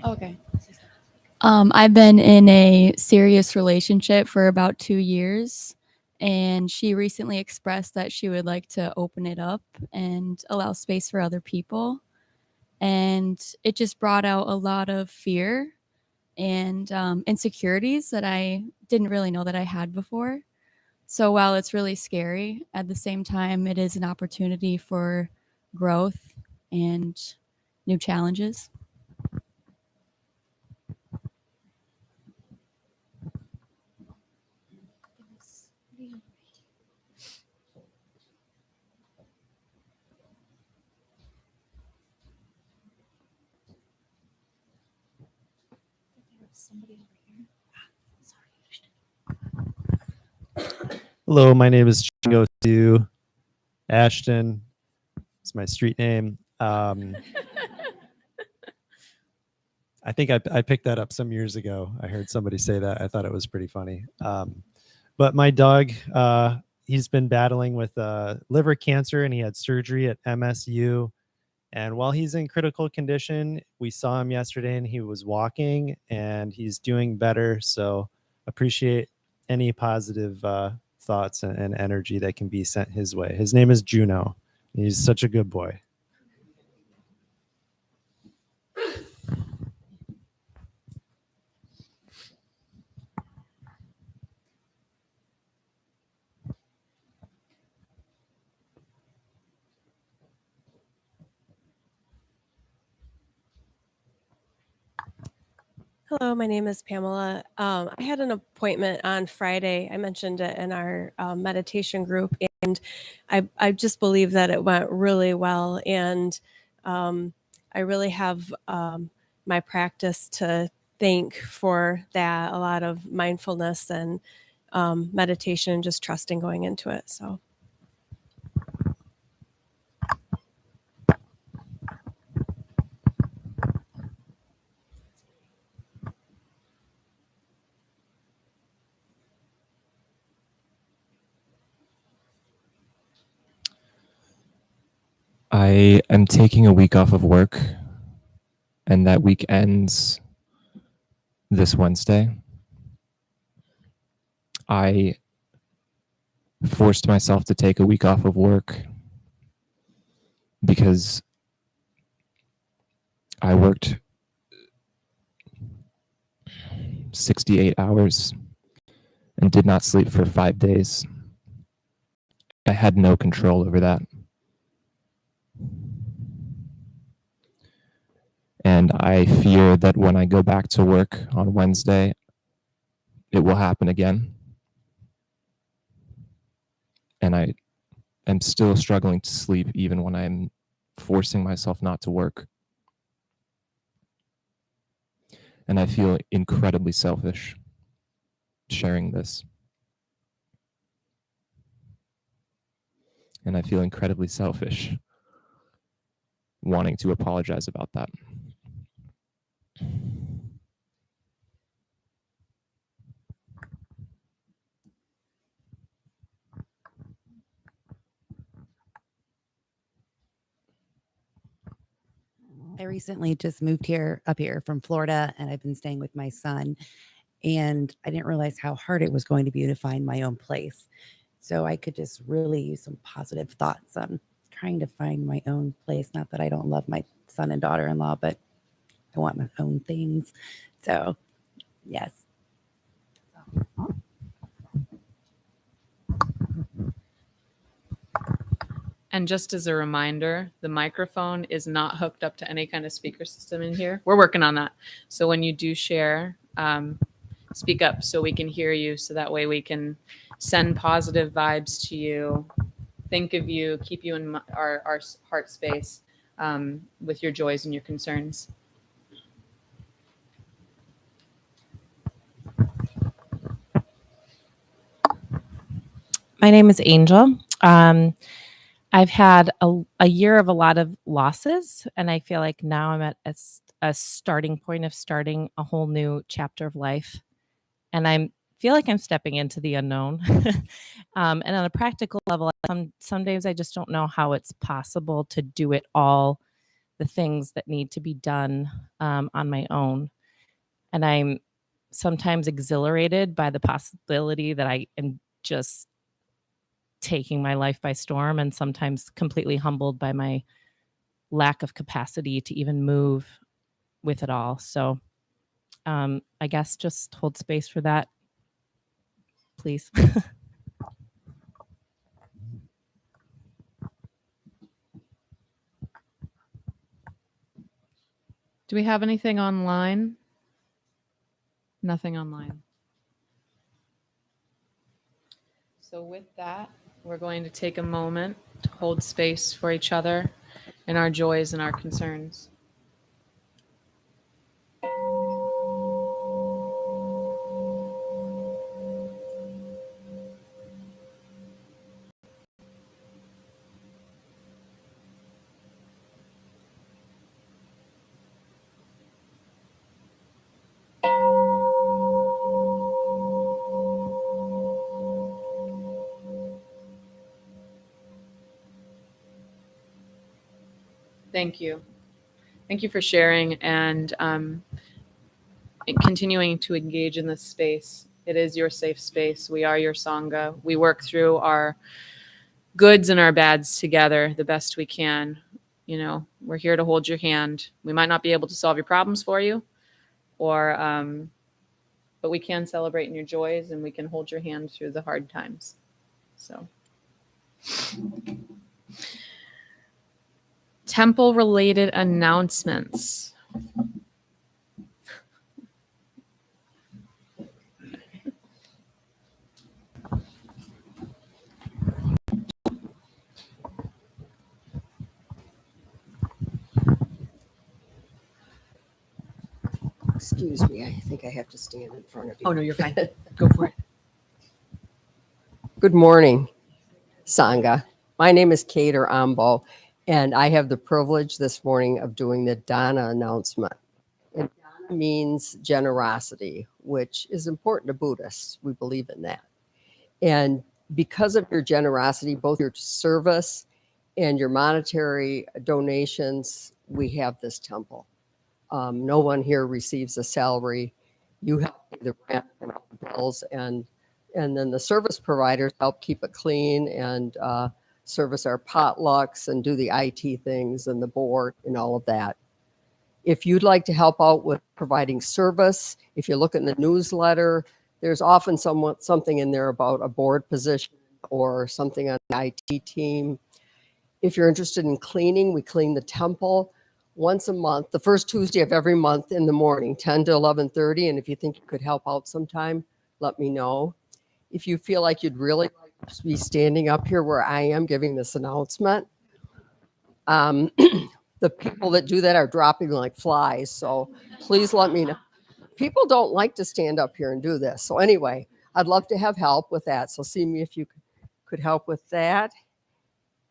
Okay. I've been in a serious relationship for about 2 years, and she recently expressed that she would like to open it up and allow space for other people. And it just brought out a lot of fear and insecurities that I didn't really know that I had before. So while it's really scary, at the same time, it is an opportunity for growth and new challenges. Hello, my name is Chingo Su Ashton. It's my street name. I think I picked that up some years ago. I heard somebody say that. I thought it was pretty funny. But my dog, he's been battling with liver cancer, and he had surgery at MSU. And while he's in critical condition, we saw him yesterday and he was walking and he's doing better. So appreciate any positive thoughts and energy that can be sent his way. His name is Juno. He's such a good boy. Hello, my name is Pamela. I had an appointment on Friday. I mentioned it in our meditation group, and I just believe that it went really well. And I really have my practice to thank for that, a lot of mindfulness and meditation and just trusting going into it. So. I am taking a week off of work, and that week ends this Wednesday. I forced myself to take a week off of work because I worked 68 hours and did not sleep for 5 days. I had no control over that. And I fear that when I go back to work on Wednesday, it will happen again. And I am still struggling to sleep even when I'm forcing myself not to work. And I feel incredibly selfish sharing this. And I feel incredibly selfish wanting to apologize about that. I recently just moved up here from Florida, and I've been staying with my son. And I didn't realize how hard it was going to be to find my own place. So I could just really use some positive thoughts on trying to find my own place. Not that I don't love my son and daughter-in-law, but I want my own things. So, yes. And just as a reminder, the microphone is not hooked up to any kind of speaker system in here. We're working on that. So when you do share, speak up so we can hear you, so that way we can send positive vibes to you, think of you, keep you in our heart space with your joys and your concerns. My name is Angel. I've had a year of a lot of losses, and I feel like now I'm at a starting point of starting a whole new chapter of life. And I feel like I'm stepping into the unknown. And on a practical level, some days I just don't know how it's possible to do it all, the things that need to be done on my own. And I'm sometimes exhilarated by the possibility that I am just taking my life by storm, and sometimes completely humbled by my lack of capacity to even move with it all. So I guess just hold space for that, please. Do we have anything online? Nothing online. So with that, we're going to take a moment to hold space for each other and our joys and our concerns. Thank you. Thank you for sharing and continuing to engage in this space. It is your safe space. We are your Sangha. We work through our goods and our bads together the best we can. You know, we're here to hold your hand. We might not be able to solve your problems for you, but we can celebrate in your joys, and we can hold your hand through the hard times. So. Temple-related announcements. Excuse me, I think I have to stand in front of you. Oh, no, you're fine. Go for it. Good morning, Sangha. My name is Kate or Ambo, and I have the privilege this morning of doing the Dana announcement. And Dana means generosity, which is important to Buddhists. We believe in that. And because of your generosity, both your service and your monetary donations, we have this temple. No one here receives a salary. You help pay the rent and all the bills, and then the service providers help keep it clean and service our potlucks and do the IT things and the board and all of that. If you'd like to help out with providing service, if you look in the newsletter, there's often something in there about a board position or something on the IT team. If you're interested in cleaning, we clean the temple once a month, the first Tuesday of every month in the morning, 10 to 11:30. And if you think you could help out sometime, let me know. If you feel like you'd really like to be standing up here where I am giving this announcement, the people that do that are dropping like flies. So please let me know. People don't like to stand up here and do this. So anyway, I'd love to have help with that. So see me if you could help with that.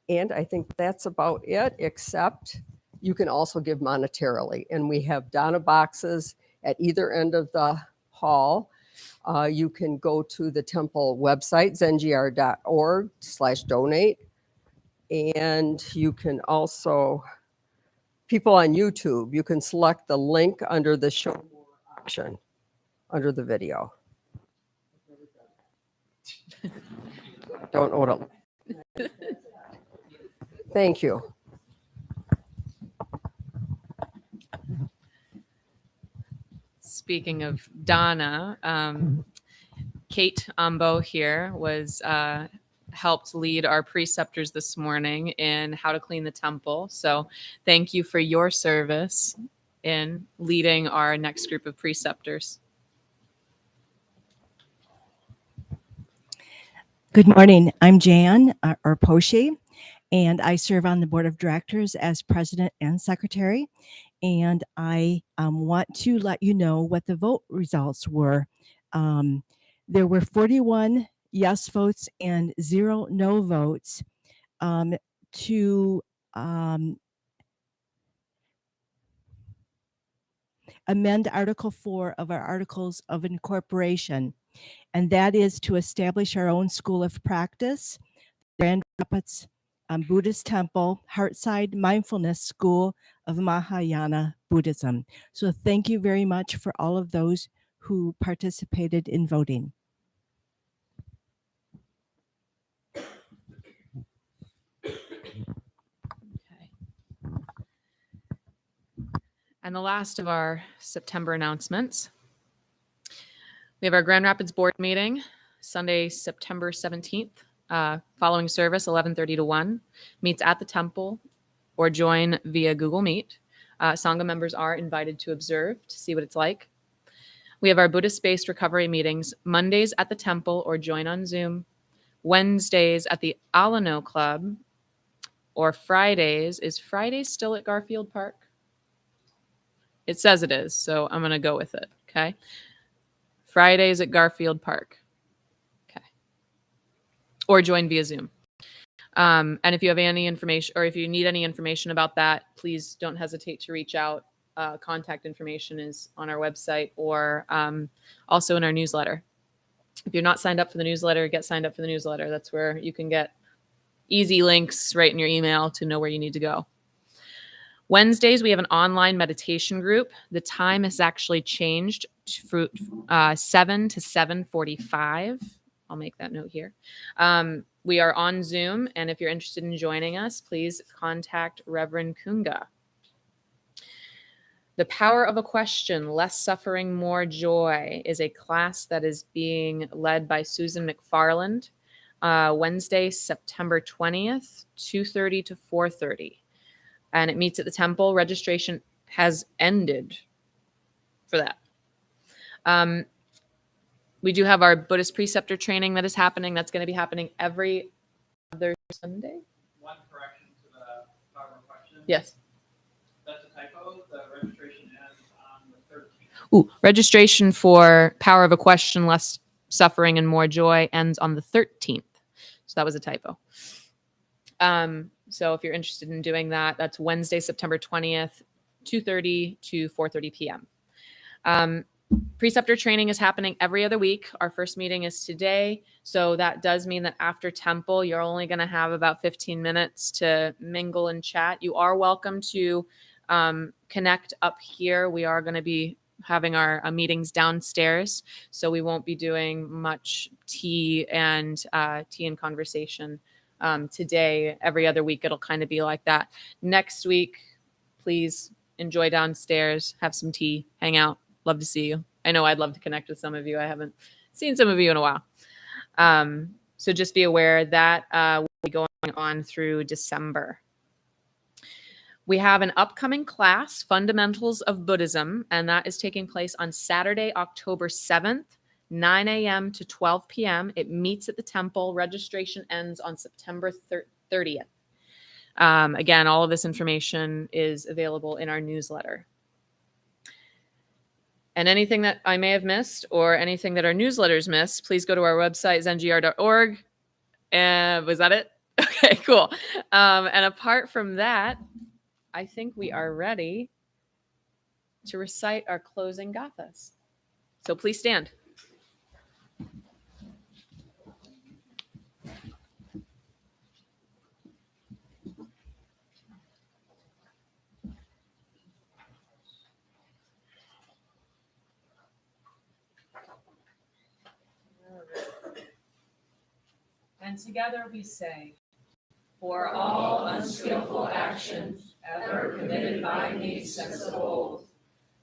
And I think that's about it, except you can also give monetarily. And we have Dana boxes at either end of the hall. You can go to the temple website, zengr.org/donate. And you can also, people on YouTube, you can select the link under the show more option under the video. Don't know what it. Thank you. Speaking of Dana, Kate Ambo here was helped lead our preceptors this morning in how to clean the temple. So thank you for your service in leading our next group of preceptors. Good morning. I'm Jan Poshi, and I serve on the board of directors as president and secretary. And I want to let you know what the vote results were. There were 41 yes votes and 0 no votes to amend Article 4 of our Articles of Incorporation, and that is to establish our own school of practice, Grand Rapids Buddhist Temple, Heartside Mindfulness School of Mahayana Buddhism. So thank you very much for all of those who participated in voting. Okay. And the last of our September announcements. We have our Grand Rapids board meeting Sunday, September 17th. Following service, 11:30 to 1, meets at the temple or join via Google Meet. Sangha members are invited to observe to see what it's like. We have our Buddhist-based recovery meetings Mondays at the temple or join on Zoom, Wednesdays at the Alano Club, or Fridays. Is Friday still at Garfield Park? It says it is, so I'm going to go with it, okay? Fridays at Garfield Park. Or join via Zoom. And if you have any information, or if you need any information about that, please don't hesitate to reach out. Contact information is on our website or also in our newsletter. If you're not signed up for the newsletter, get signed up for the newsletter. That's where you can get easy links right in your email to know where you need to go. Wednesdays, we have an online meditation group. The time has actually changed to 7 to 7:45. I'll make that note here. We are on Zoom, and if you're interested in joining us, please contact Reverend Kunga. The Power of a Question, Less Suffering, More Joy is a class that is being led by Susan McFarland. Wednesday, September 20th, 2:30 to 4:30. And it meets at the temple. Registration has ended for that. We do have our Buddhist preceptor training that is happening. That's going to be happening every other Sunday. One correction to the Power of Question. Yes. That's a typo. The registration ends on the 13th. Ooh, registration for Power of a Question, Less Suffering and More Joy ends on the 13th. So that was a typo. So if you're interested in doing that, that's Wednesday, September 20th, 2:30 to 4:30 p.m. Preceptor training is happening every other week. Our first meeting is today. So that does mean that after temple, you're only going to have about 15 minutes to mingle and chat. You are welcome to connect up here. We are going to be having our meetings downstairs. So we won't be doing much tea and conversation today. Every other week, it'll kind of be like that. Next week, please enjoy downstairs, have some tea, hang out. Love to see you. I know I'd love to connect with some of you. I haven't seen some of you in a while. So just be aware that will be going on through December. We have an upcoming class, Fundamentals of Buddhism, and that is taking place on Saturday, October 7th, 9 a.m. to 12 p.m. It meets at the temple. Registration ends on September 30th. Again, all of this information is available in our newsletter. And anything that I may have missed or anything that our newsletters missed, please go to our website, zengr.org. And was that it? Okay, cool. And apart from that, I think we are ready to recite our closing gathas. So please stand. And together we say, for all unskillful actions ever committed by me since of old,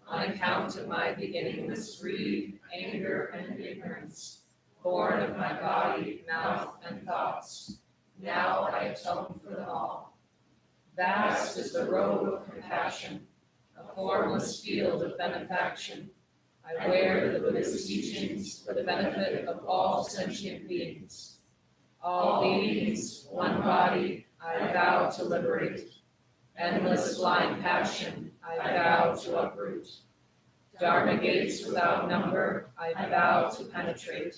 on account of my beginningless greed, anger, and ignorance, born of my body, mouth, and thoughts, now I atone for them all. Vast is the robe of compassion, a formless field of benefaction. I wear the Buddhist teachings for the benefit of all sentient beings. All beings, one body, I vow to liberate. Endless blind passion, I vow to uproot. Dharma gates without number, I vow to penetrate.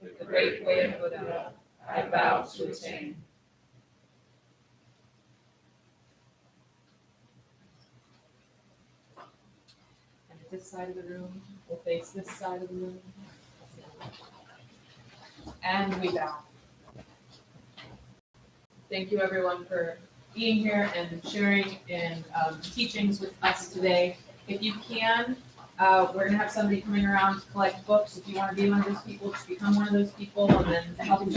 The great way of Buddha, I vow to attain. And this side of the room will face this side of the room. And we bow. Thank you, everyone, for being here and sharing and teachings with us today. If you can, we're going to have somebody coming around to collect books. If you want to be one of those people, just become one of those people and then help